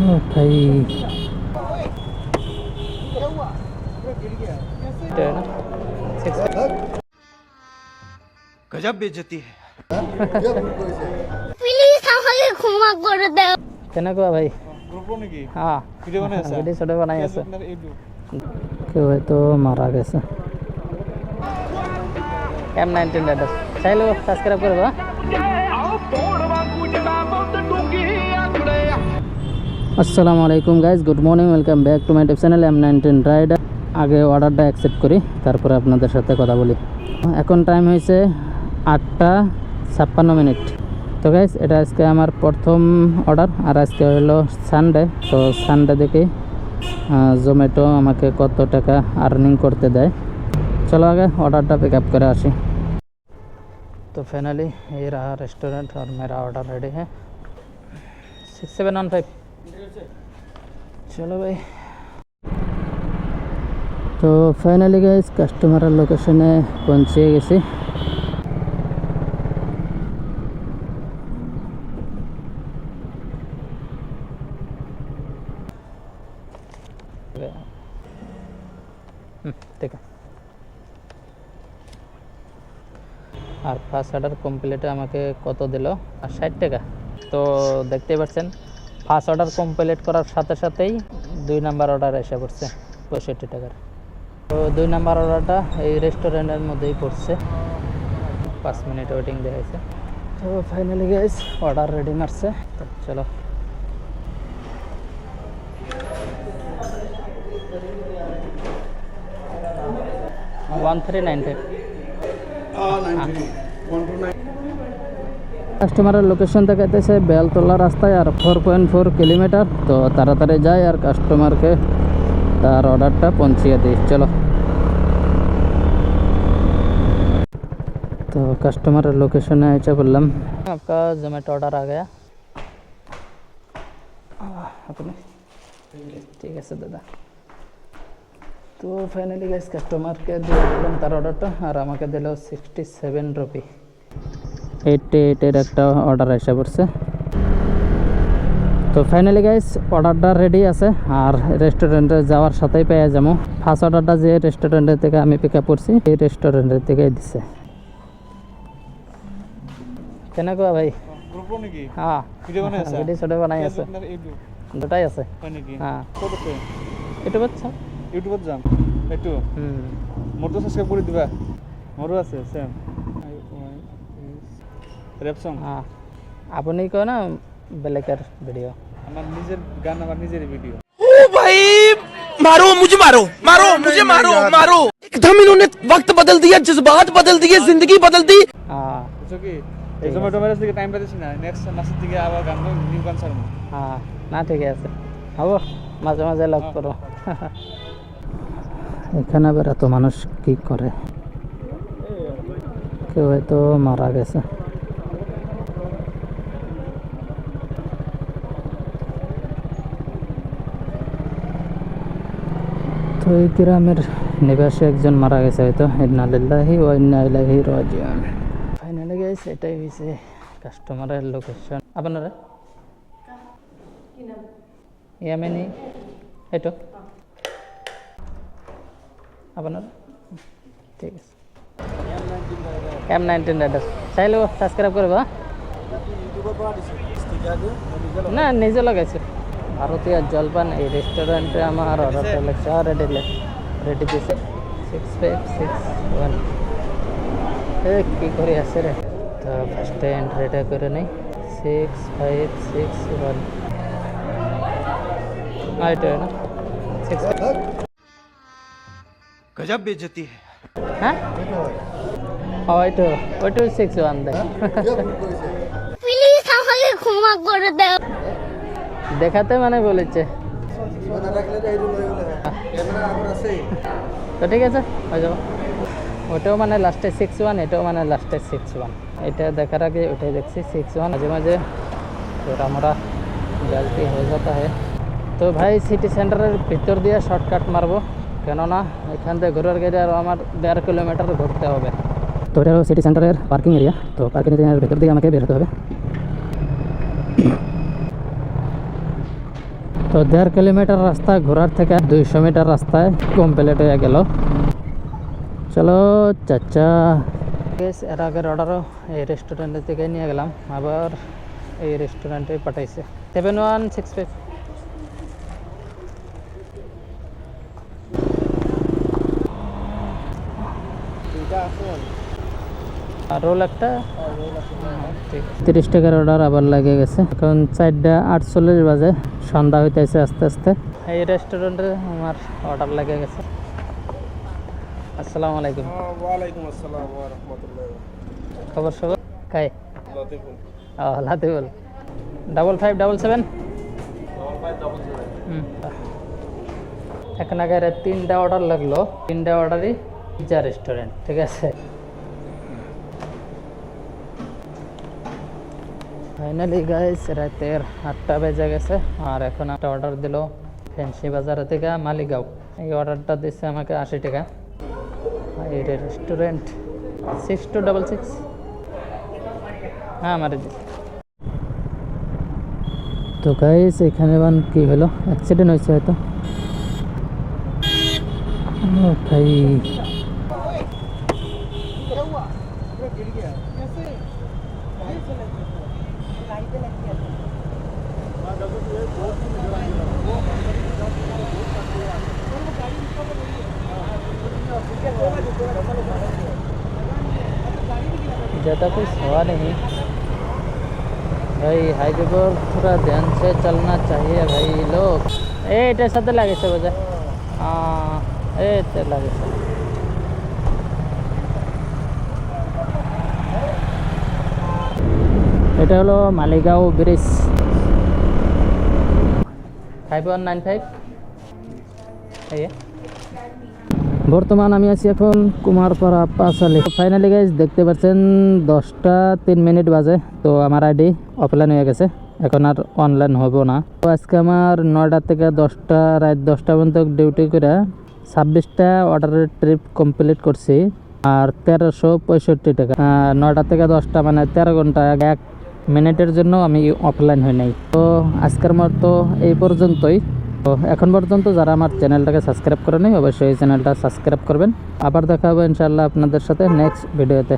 भाई गजब बेइज्जती है। প্লিজ আমাকে ক্ষমা করে দাও। কেনেকুৱা ভাই? হ্যাঁ ভিডিও ছোট বানাই আছে, কেউ হয়তো মারা গেছে। M19 রাইডার চাইলেও সাবস্ক্রাইব করবা। আসসালামু আলাইকুম guys, good morning, welcome back to my YouTube channel M19 rider. আগে অর্ডারটা অ্যাকসেপ্ট করি, তারপরে আপনাদের সাথে কথা বলি। এখন টাইম হয়েছে 8:56। তো গাইজ এটা আজকে আমার প্রথম অর্ডার, আর আজকে হলো সানডে। তো সানডে দেখে জোম্যাটো আমাকে কত টাকা আর্নিং করতে দেয়। চলো আগে অর্ডারটা पिक अप করে আসি। तो फाइनली ये रहा रेस्टोरेंट और मेरा ऑर्डर रेडी है 6715। चलो भाई। तो फाइनली गाइस कस्टमर लोकेशने पहुँचे गेছি। ठीक है, আর ফার্স্ট অর্ডার কমপ্লিটে আমাকে কত দিল? 60 টাকা। তো দেখতেই পাচ্ছেন ফার্স্ট অর্ডার কমপ্লিট করার সাথে সাথেই 2 নাম্বার অর্ডার এসে পড়ছে 65 টাকার। তো 2 নাম্বার অর্ডারটা এই রেস্টুরেন্টের মধ্যেই পড়ছে। 5 মিনিট ওয়েটিং দেখাইছে। তো ফাইনালি গাইস অর্ডার রেডি মারছে। তো চলো কাস্টমারের লোকেশন দেখাইতেছে বেলতলা রাস্তায় আর 4.4 কিলোমিটার। তো তাড়াতাড়ি যায় আর কাস্টমারকে তার অর্ডারটা পৌঁছিয়ে দিই। চলো, তো কাস্টমারের লোকেশনে এসে বললাম आपका जोमेटो ऑर्डर आ गया। अपने ঠিক আছে দাদা। তো ফাইনালি গাইস কাস্টমারকে দিয়ে দিলাম তার অর্ডারটা, আর আমাকে দিল 67 রুপি। 88 এর একটা অর্ডার এসে পড়ছে। তো ফাইনালি গাইস অর্ডারটা রেডি আছে, আর রেস্টুরেন্টে যাওয়ার সাথেই পেয়ে যাবো। ফার্স্ট অর্ডারটা যে রেস্টুরেন্টের থেকে আমি পিক আপ করছি এই রেস্টুরেন্টের থেকেই দিছে। কেনেকুৱা ভাই? হ্যাঁ ভিডিও ছোট বানাই আছে, দুটাই আছে। হ্যাঁ ইউটিউবত চাও? ইউটিউবত যাম এইটো মোৰটো সাবস্ক্রাইব কৰি দিবা। মোৰো আছে সেম ৰেপ সং। হ্যাঁ আপনি কো না বেলেকের ভিডিও, আমার নিজের গান, আমার নিজের ভিডিও। ओ भाई मारो मुझे, मारो मारो मुझे, मारो मारो। एकदम इन्होंने वक्त बदल दिया, जज्बात बदल दिए, जिंदगी बदल दी। হ্যাঁ বুঝছো কি এই জোম্যাটো মেরেজ থেকে টাইম পাইতেছি না, নেক্সট মাসের থেকে আবার গান নিউ গান ছাড়বো। হ্যাঁ না ঠিক আছে, হব মাঝে মাঝে লক করো। এখানে আবার এত মানুষ কি করে? কেউ হয়তো মারা গেছে। তো এই গ্রামের নিবাসী একজন মারা গেছে হয়তো। ইন্না লিল্লাহি ওয়া ইন্না ইলাইহি রাজিউন। ফাইনালি গাইস এটাই হইছে কাস্টমারের লোকেশন। আপনারা কি নাম? ইয়ামিনী এটো আপনার? ঠিক আছে, M19 রাইডার চাইলেও সাবস্ক্রাইব করবা। না নিজে লাগাইছে। ভারতীয় জলপান এই রেস্টুরেন্টে আমার অর্ডারটা লেখছে রেডি দিয়েছে 6561। কী করে আছে রে? তো ফার্স্টে এন্ট্রিটা করে নেই 6561। এটা না 6। गजब बेइज्जती है। হ্যাঁ ওইটা 61 দেখ। প্লিজ আমাকে ক্ষমা করে দাও। দেখাতে মানে বলেছে তো ঠিক আছে হয়ে যাবো। ওটাও মানে লাস্টে 61, এটাও মানে লাস্টে 61। এটা দেখার আগে ওটাই দেখছি 61। মাঝে মাঝে थोड़ा मोरा गलती हो जाता है। তো ভাই সিটি সেন্টারের ভিতর দিয়ে শর্টকাট মারবো, কেননা এখান থেকে ঘোরার গেলে আরও আমার 1.5 কিলোমিটার ঘুরতে হবে। তো এটা হলো সিটি সেন্টারের পার্কিং এরিয়া। তো পার্কিং এরিয়ার ভিতর দিকে আমাকে বেরোতে হবে। তো 1.5 কিলোমিটার রাস্তা ঘোরার থেকে 200 মিটার রাস্তায় কমপ্লিট হয়ে গেল। চলো চাচা। এর আগের অর্ডারও এই রেস্টুরেন্টের থেকে নিয়ে গেলাম, আবার এই রেস্টুরেন্টে পাঠাইছে। 7165 আর রোল একটা। ঠিক 30 টাকার অর্ডার আবার লেগে গেছে। এখন 4:48 বাজে, সন্ধ্যা হইতেছে আস্তে আস্তে। এই রেস্টুরেন্টে আমার অর্ডার লেগে গেছে। আসসালামু আলাইকুম। ওয়ালাইকুম আসসালাম ওয়া রাহমাতুল্লাহ। খবর সবর খাই লতিফুল। লাতিফুল। 5577 এখন আগে 3টা অর্ডার লাগলো, 3টা অর্ডারই পিজ্জা রেস্টুরেন্ট। ঠিক আছে, ফাইনালি গাইস রাতের 8টা বেজে গেছে। আর এখন একটা অর্ডার দিল ফ্যান্সি বাজার থেকে মালিগাঁও। এই অর্ডারটা দিচ্ছে আমাকে 80 টাকা। এই রেস্টুরেন্ট 6266। হ্যাঁ আমার। তো গাইস এখানে কি হলো, অ্যাক্সিডেন্ট হয়েছে হয়তো। ও ভাই, ज़्यादा कोई सवा नहीं भाई, हाईवे पर थोड़ा ध्यान से चलना चाहिए भाई लोग। एटार साथे लागेছে বোঝা। এইতে লাগেছে। এটা হলো মালিগাঁও ব্রিজ। 5195। এই বর্তমান আমি আছি এখন কুমারপাড়া পাঁচালি। ফাইনালি গাইজ দেখতে পাচ্ছেন 10টা 3 মিনিট বাজে। তো আমার আইডি অফলাইন হয়ে গেছে, এখন আর অনলাইন হবো না। তো আজকে আমার 9টা থেকে 10টা, রাত 10টা পর্যন্ত ডিউটি করে 26টা অর্ডারের ট্রিপ কমপ্লিট করছি। আর 1365 টাকা। 9টা থেকে 10টা মানে 13 ঘন্টা, 1 মিনিটের জন্য আমি অফলাইন হই নাই। তো আজকের মতো এই পর্যন্তই। তো এখন পর্যন্ত যারা আমার চ্যানেলটাকে সাবস্ক্রাইব করেনি অবশ্যই এই চ্যানেলটা সাবস্ক্রাইব করবেন। আবার দেখা হবে ইনশাআল্লাহ আপনাদের সাথে নেক্সট ভিডিওতে।